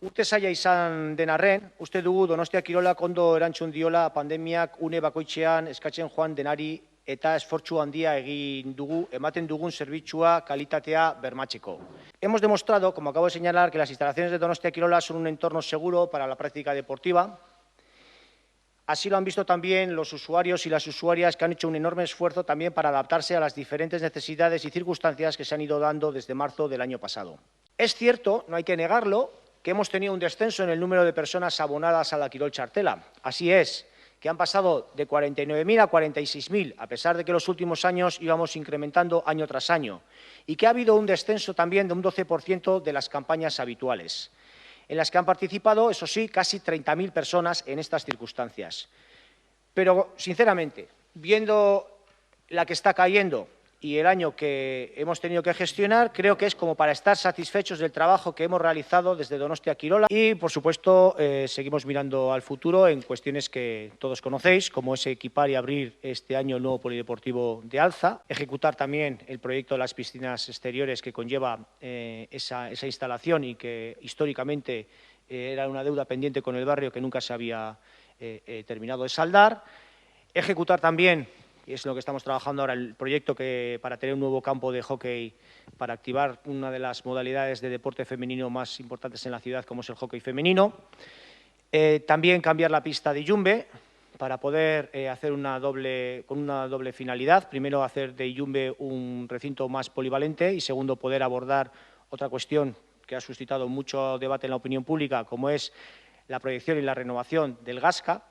Urte zaila izan den arren, uste dugu Donostia Kirolak ondo erantzun diola pandemiak une bakoitzean eskatzen joan denari eta esfortzu handia egin dugu, ematen dugun zerbitzua, kalitatea bermatzeko. Hemos demostrado, como acabo de señalar, que las instalaciones de Donostia Kirola son un entorno seguro para la práctica deportiva. Así lo han visto también los usuarios y las usuarias, que han hecho un enorme esfuerzo también para adaptarse a las diferentes necesidades y circunstancias que se han ido dando desde marzo del año pasado. Es cierto, no hay que negarlo, que hemos tenido un descenso en el número de personas abonadas a la Quirol Txartela. Así es, que han pasado de 49.000 a 46.000, a pesar de que en los últimos años íbamos incrementando año tras año, y que ha habido un descenso también de un 12% de las campañas habituales, en las que han participado, eso sí, casi 30.000 personas en estas circunstancias. Pero, sinceramente, viendo la que está cayendo y el año que hemos tenido que gestionar, creo que es como para estar satisfechos del trabajo que hemos realizado desde Donostia Kirola y, por supuesto, seguimos mirando al futuro en cuestiones que todos conocéis, como es equipar y abrir este año el nuevo polideportivo de Alza, ejecutar también el proyecto de las piscinas exteriores que conlleva esa instalación y que históricamente era una deuda pendiente con el barrio que nunca se había terminado de saldar, ejecutar también, y es lo que estamos trabajando ahora, el proyecto para tener un nuevo campo de hockey para activar una de las modalidades de deporte femenino más importantes en la ciudad, como es el hockey femenino. También cambiar la pista de Yumbe para poder hacer con una doble finalidad. Primero, hacer de Yumbe un recinto más polivalente y, segundo, poder abordar otra cuestión que ha suscitado mucho debate en la opinión pública, como es la proyección y la renovación del Gasca.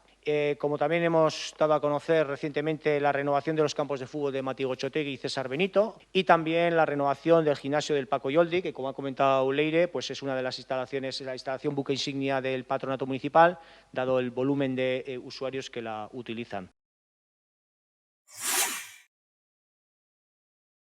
Como también hemos dado a conocer recientemente la renovación de los campos de fútbol de Mati Gochotegui y César Benito, y también la renovación del gimnasio del Paco Yoldi, que, como ha comentado Leire, pues es una de las instalaciones, la instalación buque insignia del patronato municipal, dado el volumen de usuarios que la utilizan.